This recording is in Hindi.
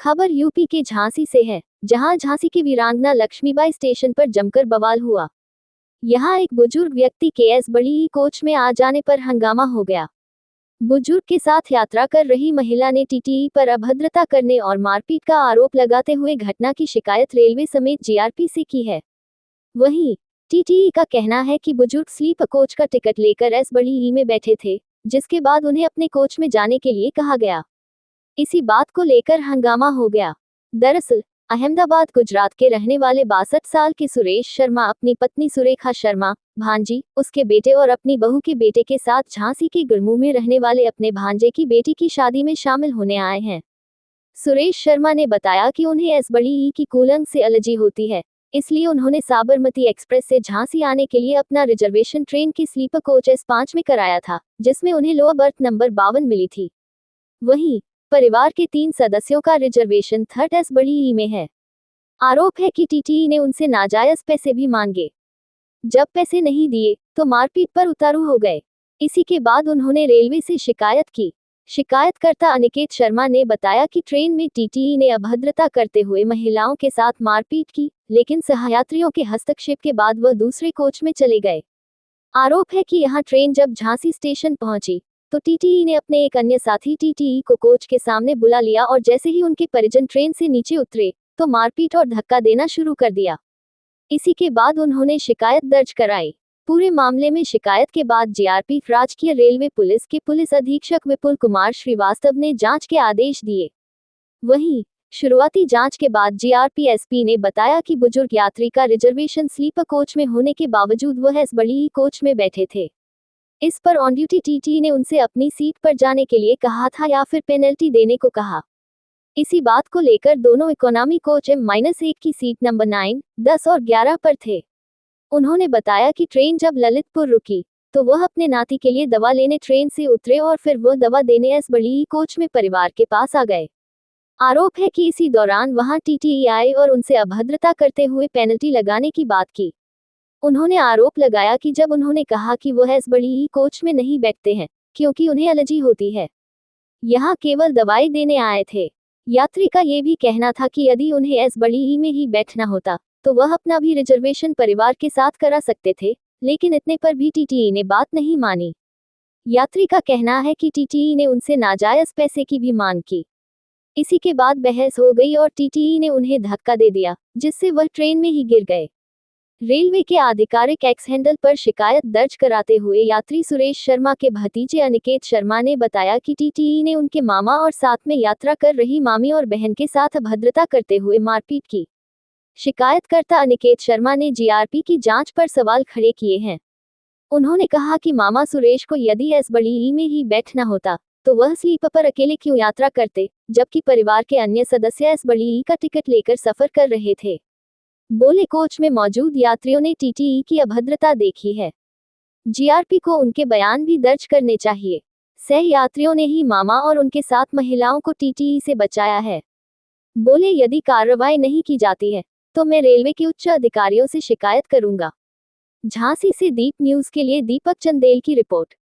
खबर यूपी के झांसी से है, जहां झांसी की वीरांगना लक्ष्मीबाई स्टेशन पर जमकर बवाल हुआ। यहां एक बुजुर्ग व्यक्ति केएस बड़ी कोच में आ जाने पर हंगामा हो गया। बुजुर्ग के साथ यात्रा कर रही महिला ने टीटीई पर अभद्रता करने और मारपीट का आरोप लगाते हुए घटना की शिकायत रेलवे समेत जीआरपी से की है। वहीं टीटीई का कहना है कि बुजुर्ग स्लीपर कोच का टिकट लेकर एस बड़ी में बैठे थे, जिसके बाद उन्हें अपने कोच में जाने के लिए कहा गया। इसी बात को लेकर हंगामा हो गया। दरअसल अहमदाबाद गुजरात के रहने वाले 62 साल के सुरेश शर्मा अपनी पत्नी सुरेखा शर्मा, भांजी, उसके बेटे और अपनी बहू के बेटे के साथ झांसी के गुड़मू में रहने वाले अपने भांजे की बेटी की शादी में शामिल होने आए हैं। सुरेश शर्मा ने बताया कि उन्हें एस बड़ी की कूलंग से एलर्जी होती है, इसलिए उन्होंने साबरमती एक्सप्रेस से झांसी आने के लिए अपना रिजर्वेशन ट्रेन की स्लीपर कोच S5 में कराया था, जिसमें उन्हें लोअर बर्थ नंबर 52 मिली थी। वहीं परिवार के 3 सदस्यों का रिजर्वेशन थर्ड एस बड़ी में है। आरोप है कि टीटीई ने उनसे नाजायज पैसे भी मांगे। जब पैसे नहीं दिए तो मारपीट पर उतारू हो गए। इसी के बाद उन्होंने रेलवे से शिकायत की। शिकायतकर्ता अनिकेत शर्मा ने बताया कि ट्रेन में टीटीई ने अभद्रता करते हुए महिलाओं के साथ मारपीट की, लेकिन सहयात्रियों के हस्तक्षेप के बाद वह दूसरे कोच में चले गए। आरोप है कि यहां ट्रेन जब झांसी स्टेशन पहुंची तो टीटीई ने अपने एक अन्य साथी टीटीई को कोच के सामने बुला लिया और जैसे ही उनके परिजन ट्रेन से नीचे उतरे तो मारपीट और धक्का देना शुरू कर दिया। इसी के बाद उन्होंने शिकायत दर्ज कराई। पूरे मामले में शिकायत के बाद जीआरपी राजकीय रेलवे पुलिस के पुलिस अधीक्षक विपुल कुमार श्रीवास्तव ने जांच के आदेश दिए। वहीं शुरुआती जांच के बाद जीआरपी एसपी ने बताया कि बुजुर्ग यात्री का रिजर्वेशन स्लीपर कोच में होने के बावजूद वह एस बड़ी कोच में बैठे थे। इस पर ऑन ड्यूटी टीटी ने उनसे अपनी सीट पर जाने के लिए कहा था या फिर पेनल्टी देने को कहा। इसी बात को लेकर दोनों इकोनॉमी कोच M-1 की सीट नंबर 9, 10 और 11 पर थे। उन्होंने बताया कि ट्रेन जब ललितपुर रुकी तो वह अपने नाती के लिए दवा लेने ट्रेन से उतरे और फिर वह दवा देने एस बड़ी कोच में परिवार के पास आ गए। आरोप है कि इसी दौरान वहां टीटीई आए और उनसे अभद्रता करते हुए पेनल्टी लगाने की बात की। उन्होंने आरोप लगाया कि जब उन्होंने कहा कि वह एस बड़ी कोच में नहीं बैठते हैं क्योंकि उन्हें एलर्जी होती है, यहां केवल दवाई देने आए थे। यात्री का ये भी कहना था कि यदि उन्हें एस बड़ी में ही बैठना होता तो वह अपना भी रिजर्वेशन परिवार के साथ करा सकते थे, लेकिन इतने पर भी टीटीई ने बात नहीं मानी। यात्री का कहना है कि टीटीई ने उनसे नाजायज पैसे की भी मांग की। इसी के बाद बहस हो गई और टीटीई ने उन्हें धक्का दे दिया, जिससे वह ट्रेन में ही गिर गए। रेलवे के आधिकारिक एक्स हैंडल पर शिकायत दर्ज कराते हुए यात्री सुरेश शर्मा के भतीजे अनिकेत शर्मा ने बताया कि टीटीई ने उनके मामा और साथ में यात्रा कर रही मामी और बहन के साथ अभद्रता करते हुए मारपीट की। शिकायतकर्ता अनिकेत शर्मा ने जीआरपी की जांच पर सवाल खड़े किए हैं। उन्होंने कहा कि मामा सुरेश को यदि एस बड़ी में ही बैठना होता तो वह स्लीपर पर अकेले क्यों यात्रा करते, जबकि परिवार के अन्य सदस्य एस बड़ी का टिकट लेकर सफर कर रहे थे। बोले कोच में मौजूद यात्रियों ने टीटीई की अभद्रता देखी है। जीआरपी को उनके बयान भी दर्ज करने चाहिए। सह यात्रियों ने ही मामा और उनके साथ महिलाओं को टीटीई से बचाया है। बोले यदि कार्रवाई नहीं की जाती है तो मैं रेलवे के उच्च अधिकारियों से शिकायत करूंगा। झांसी से दीप न्यूज के लिए दीपक चंदेल की रिपोर्ट।